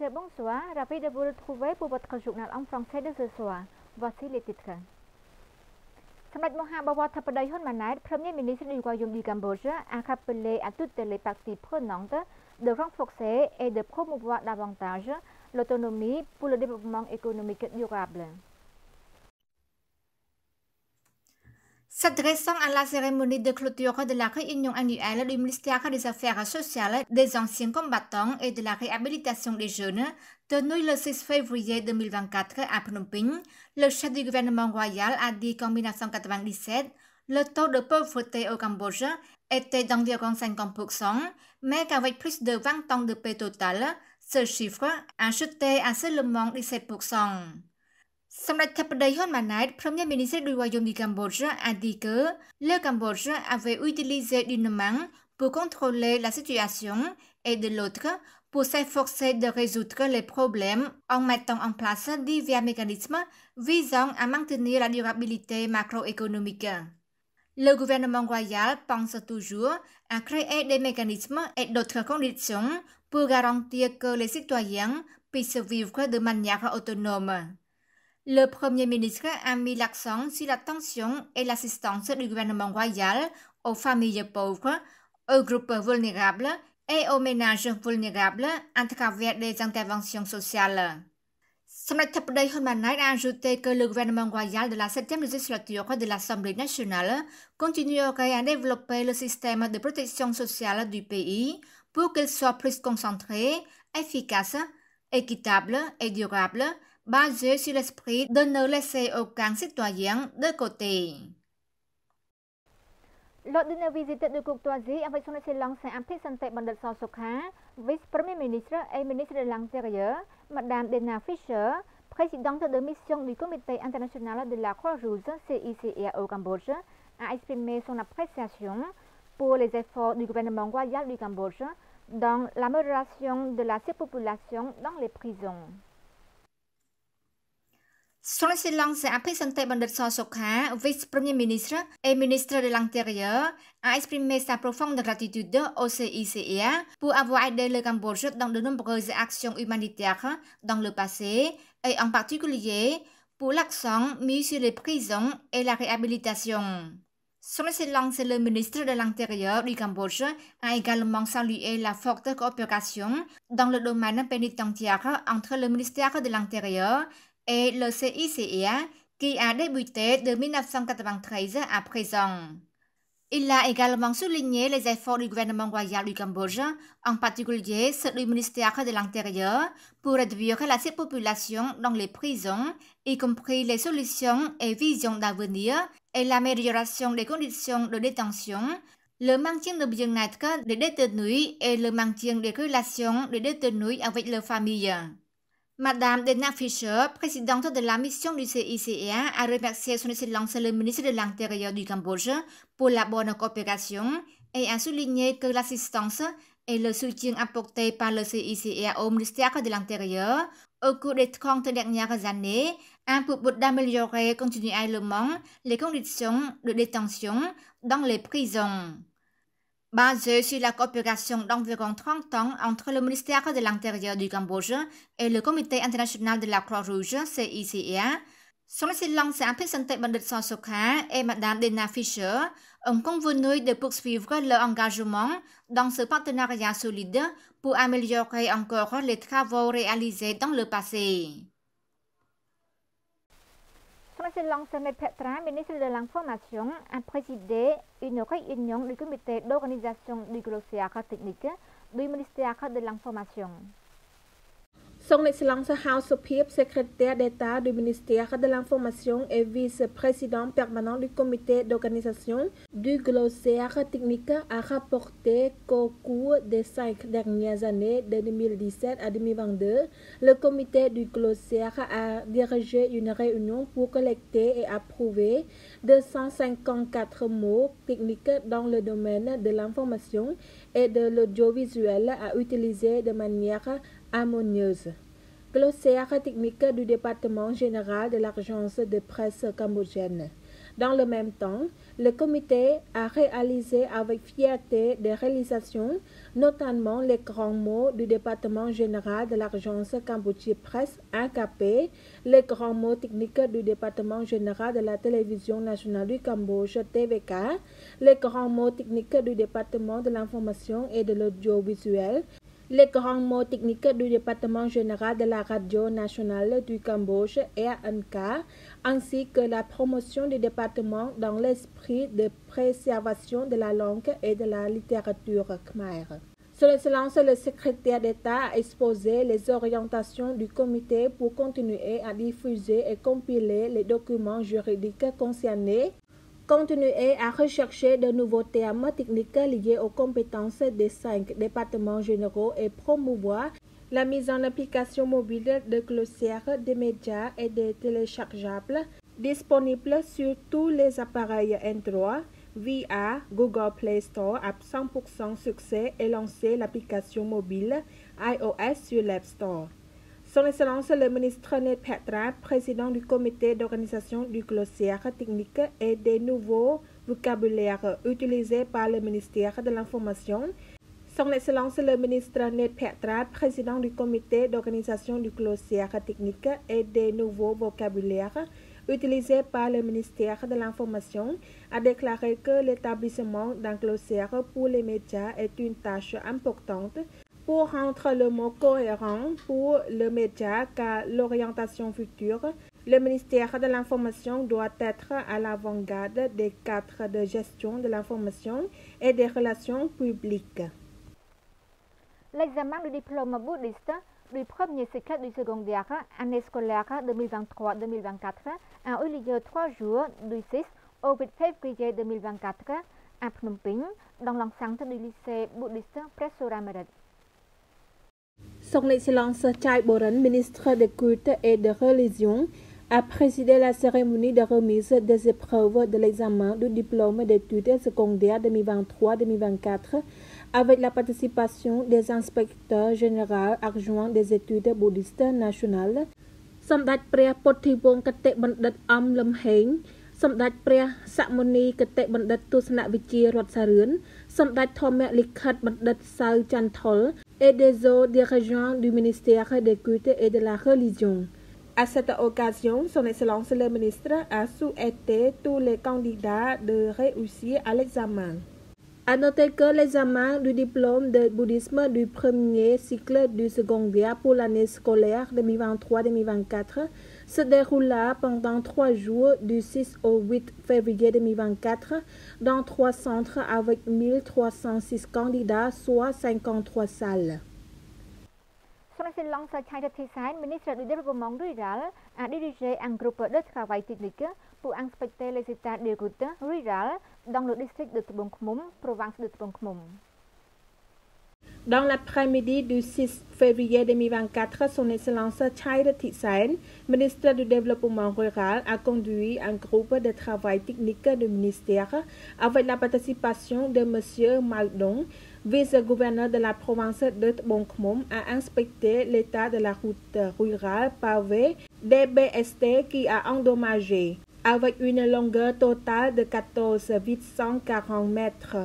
auditeurs, bonsoir. Ravi de vous retrouver pour votre journal en français de ce soir. Voici les titres. Samrat Mohamed Tapadayhon Manait, Premier ministre du Royaume du Cambodge, a rappelé à toutes les parties prenantes de renforcer et de promouvoir davantage l'autonomie pour le développement économique durable. S'adressant à la cérémonie de clôture de la réunion annuelle du ministère des Affaires sociales, des anciens combattants et de la réhabilitation des jeunes, tenue le 6 février 2024 à Phnom Penh, le chef du gouvernement royal a dit qu'en 1997, le taux de pauvreté au Cambodge était d'environ 50%, mais qu'avec plus de 20 ans de paix totale, ce chiffre a chuté à seulement 17%. Samrat Tapadayhon Manait, Premier ministre du Royaume du Cambodge, a dit que le Cambodge avait utilisé d'une main pour contrôler la situation et de l'autre pour s'efforcer de résoudre les problèmes en mettant en place divers mécanismes visant à maintenir la durabilité macroéconomique. Le gouvernement royal pense toujours à créer des mécanismes et d'autres conditions pour garantir que les citoyens puissent vivre de manière autonome. Le Premier ministre a mis l'accent sur l'attention et l'assistance du gouvernement royal aux familles pauvres, aux groupes vulnérables et aux ménages vulnérables à travers des interventions sociales. Samrat Tapadayhon Manait a ajouté que le gouvernement royal de la 7e législature de l'Assemblée nationale continuerait à développer le système de protection sociale du pays pour qu'il soit plus concentré, efficace, équitable et durable, basé sur l'esprit de ne laisser aucun citoyen de côté. Lors d'une visite de courtoisie avec son Excellence Aphisante Bandit Sosokha, vice-premier ministre et ministre de l'Intérieur, Madame Dena Fisher, présidente de mission du Comité international de la Croix-Rouge CICR au Cambodge, a exprimé son appréciation pour les efforts du gouvernement royal du Cambodge dans l'amélioration de la surpopulation dans les prisons. Son Excellence Aphisante Bandit Sosokha, vice-premier ministre et ministre de l'Intérieur, a exprimé sa profonde gratitude au CICR pour avoir aidé le Cambodge dans de nombreuses actions humanitaires dans le passé et en particulier pour l'accent mis sur les prisons et la réhabilitation. Son Excellence le ministre de l'Intérieur du Cambodge a également salué la forte coopération dans le domaine pénitentiaire entre le ministère de l'Intérieur et le CICR qui a débuté de 1993 à présent. Il a également souligné les efforts du gouvernement royal du Cambodge, en particulier ceux du ministère de l'Intérieur, pour réduire la surpopulation dans les prisons, y compris les solutions et visions d'avenir et l'amélioration des conditions de détention, le maintien de bien-être des détenus et le maintien des relations des détenus avec leurs familles. Madame Dena Fisher, présidente de la mission du CICR, a remercié son Excellence le ministre de l'Intérieur du Cambodge pour la bonne coopération et a souligné que l'assistance et le soutien apportés par le CICR au ministère de l'Intérieur au cours des 30 dernières années a pour but d'améliorer continuellement les conditions de détention dans les prisons. Basé sur la coopération d'environ 30 ans entre le ministère de l'Intérieur du Cambodge et le Comité international de la Croix-Rouge CICR, Son Excellence Aphisante Bandit Sosokha et Madame Dena Fisher ont convenu de poursuivre leur engagement dans ce partenariat solide pour améliorer encore les travaux réalisés dans le passé. Son Excellence Petra, ministre de l'Information, a présidé une réunion du comité d'organisation du glossaire technique du ministère de l'Information. Son Excellence Hao Sophiep, secrétaire d'État du ministère de l'Information et vice-président permanent du comité d'organisation du glossaire technique, a rapporté qu'au cours des 5 dernières années, de 2017 à 2022, le comité du glossaire a dirigé une réunion pour collecter et approuver 254 mots techniques dans le domaine de l'information et de l'audiovisuel à utiliser de manière harmonieuse. Glossaire technique du département général de l'agence de presse cambodgienne. Dans le même temps, le comité a réalisé avec fierté des réalisations, notamment les grands mots du département général de l'Agence Cambodge Presse AKP, les grands mots techniques du département général de la télévision nationale du Cambodge TVK, les grands mots techniques du département de l'information et de l'audiovisuel, les grands mots techniques du département général de la radio nationale du Cambodge RNK, ainsi que la promotion du département dans l'esprit de préservation de la langue et de la littérature khmer. Son Excellence le secrétaire d'État a exposé les orientations du comité pour continuer à diffuser et compiler les documents juridiques concernés, continuer à rechercher de nouveaux termes techniques liés aux compétences des 5 départements généraux et promouvoir la mise en application mobile de glossaires des médias et des téléchargeables disponibles sur tous les appareils Android via Google Play Store à 100% succès et lancer l'application mobile iOS sur l'App Store. Son Excellence le ministre Ned Petra, président du comité d'organisation du glossaire technique et des nouveaux vocabulaires utilisés par le ministère de l'Information. Son Excellence le ministre Ned Petra, président du comité d'organisation du glossaire technique et des nouveaux vocabulaires utilisés par le ministère de l'Information, a déclaré que l'établissement d'un glossaire pour les médias est une tâche importante pour rendre le mot cohérent pour le média car l'orientation future, le ministère de l'Information doit être à l'avant-garde des cadres de gestion de l'information et des relations publiques. L'examen du diplôme bouddhiste du premier cycle du secondaire, année scolaire 2023-2024, a eu lieu 3 jours du 6 au 8 février 2024 à Phnom Penh, dans l'enceinte du lycée bouddhiste Pressoramarit. Son Excellence Chai Boren, ministre des cultes et de religion, a présidé la cérémonie de remise des épreuves de l'examen du diplôme d'études secondaires 2023-2024 avec la participation des inspecteurs généraux adjoints des études bouddhistes nationales, Samdat Prea Pothivong Kate Bandit Am Lam Heng, Samdat Prea Samoni Kate Bandit Tusna Vichi Rotsarun, Samdat Thome Likhat Bandit Sao Chanthol et des autres dirigeants du ministère des cultes et de la religion. À cette occasion, Son Excellence le ministre a souhaité tous les candidats de réussir à l'examen. À noter que l'examen du diplôme de bouddhisme du premier cycle du secondaire pour l'année scolaire 2023-2024 se déroula pendant 3 jours du 6 au 8 février 2024 dans 3 centres avec 1306 candidats, soit 53 salles. Son Excellence Chai Rathisain, ministre du Développement rural, a dirigé un groupe de travail technique pour inspecter les états des routes rurales dans le district de Tbong Khmum, province de Tbong Khmum. Dans l'après-midi du 6 février 2024, Son Excellence Chai Rathisain, ministre du Développement rural, a conduit un groupe de travail technique du ministère avec la participation de M. Maldong, vice-gouverneur de la province de Tbong Khmum, à inspecter l'état de la route rurale pavée DBST qui a endommagé, avec une longueur totale de 14 840 mètres.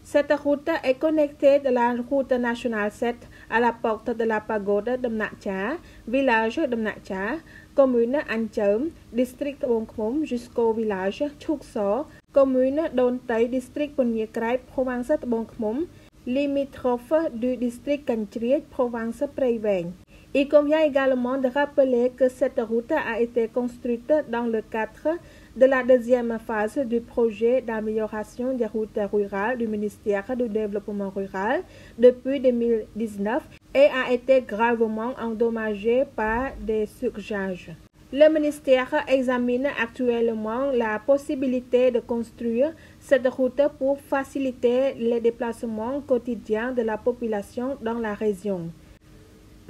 Cette route est connectée de la route nationale 7 à la porte de la pagode de Mnacha, village de Mnacha, commune Anchum, district Tbong Khmum, jusqu'au village Chukso, commune Dontay, district Ponyekrai, province de Tbong Khmum, limitrophe du district Kanchriet, province Prey-Veng. Il convient également de rappeler que cette route a été construite dans le cadre de la deuxième phase du projet d'amélioration des routes rurales du ministère du Développement rural depuis 2019 et a été gravement endommagée par des surcharges. Le ministère examine actuellement la possibilité de construire cette route pour faciliter les déplacements quotidiens de la population dans la région.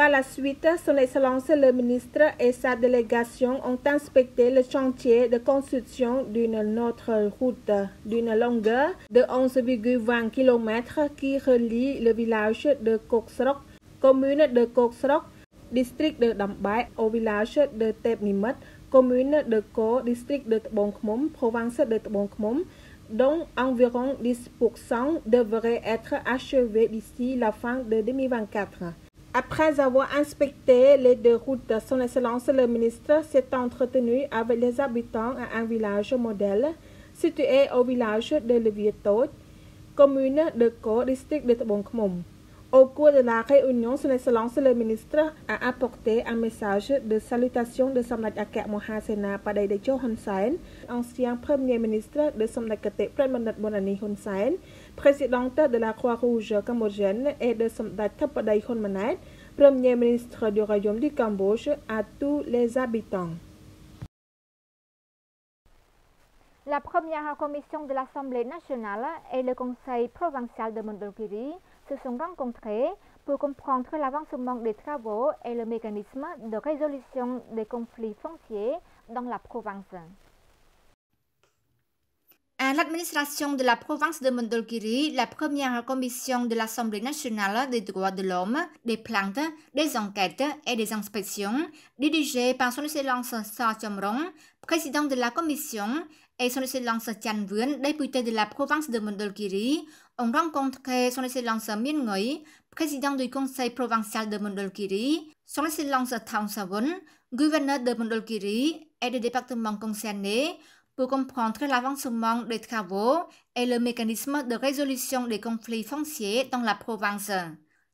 Par la suite, Son Excellence le ministre et sa délégation ont inspecté le chantier de construction d'une autre route d'une longueur de 11,20 km qui relie le village de Koksrok, commune de Koksrok, district de Dambai, au village de Tepnimet, communes de Ko, district de Tbong Khmum, province de Tbong Khmum, dont environ 10% devraient être achevés d'ici la fin de 2024. Après avoir inspecté les deux routes, son Excellence le ministre s'est entretenu avec les habitants à un village modèle situé au village de Levietot, commune de Ko, district de Tbong Khmum. Au cours de la réunion, son Excellence le ministre a apporté un message de salutation de Samdech Akek Mohasena Padaidecho Hun Sen, ancien premier ministre de Samdech Ktek Pratmandat Bonani Hun Sen, présidente de la Croix-Rouge cambodgienne, et de Samdech Thapadai Hun Manet, premier ministre du Royaume du Cambodge, à tous les habitants. La première commission de l'Assemblée nationale et le Conseil provincial de Mondulkiri se sont rencontrés pour comprendre l'avancement des travaux et le mécanisme de résolution des conflits fonciers dans la province. À l'administration de la province de Mondulkiri, la première commission de l'Assemblée nationale des droits de l'homme, des plaintes, des enquêtes et des inspections, dirigée par son Excellence Sa Chamrong, président de la commission, et son Excellence Chan Vuen, député de la province de Mondulkiri, ont rencontré son Excellence Min Ngoi, président du conseil provincial de Mondulkiri, son Excellence Thong Savon, gouverneur de Mondulkiri et des départements concernés pour comprendre l'avancement des travaux et le mécanisme de résolution des conflits fonciers dans la province.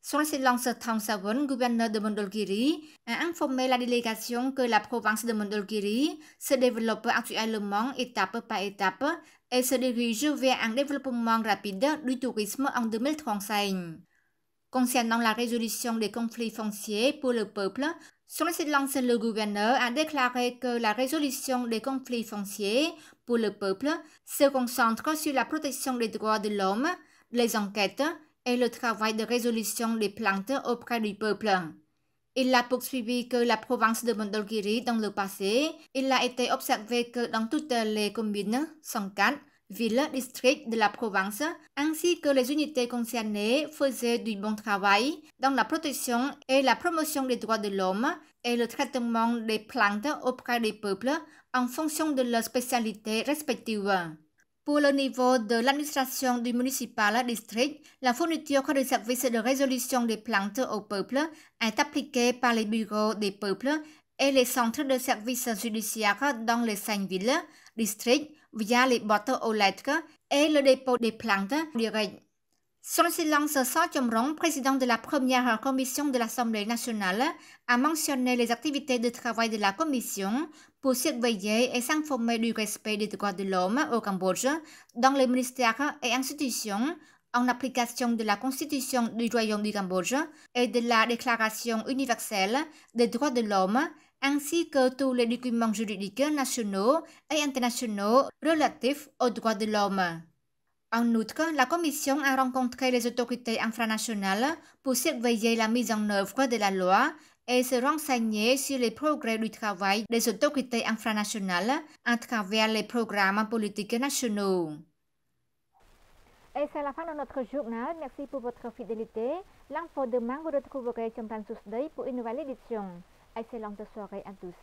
Son Excellence Thong Savon, gouverneur de Mondulkiri, a informé la délégation que la province de Mondulkiri se développe actuellement étape par étape et se dirige vers un développement rapide du tourisme en 2035. Concernant la résolution des conflits fonciers pour le peuple, son Excellence le gouverneur a déclaré que la résolution des conflits fonciers pour le peuple se concentre sur la protection des droits de l'homme, les enquêtes et le travail de résolution des plaintes auprès du peuple. Il a poursuivi que la province de Mondulkiri dans le passé, il a été observé que dans toutes les communes, 104 villes, districts de la province, ainsi que les unités concernées faisaient du bon travail dans la protection et la promotion des droits de l'homme et le traitement des plaintes auprès des peuples en fonction de leurs spécialités respectives. Pour le niveau de l'administration du municipal district, la fourniture de services de résolution des plaintes au peuple est appliquée par les bureaux des peuples et les centres de services judiciaires dans les 5 villes, districts, via les boîtes aux lettres et le dépôt des plaintes directes. Son Excellence Sa Chamrong, président de la première commission de l'Assemblée nationale, a mentionné les activités de travail de la commission pour surveiller et s'informer du respect des droits de l'homme au Cambodge dans les ministères et institutions en application de la Constitution du Royaume du Cambodge et de la Déclaration universelle des droits de l'homme, ainsi que tous les documents juridiques nationaux et internationaux relatifs aux droits de l'homme. En outre, la Commission a rencontré les autorités infranationales pour surveiller la mise en œuvre de la loi et se renseigner sur les progrès du travail des autorités infranationales à travers les programmes politiques nationaux. Et c'est la fin de notre journal. Merci pour votre fidélité. L'info demain, vous retrouverez Chamran Sousday pour une nouvelle édition. Excellente soirée à tous.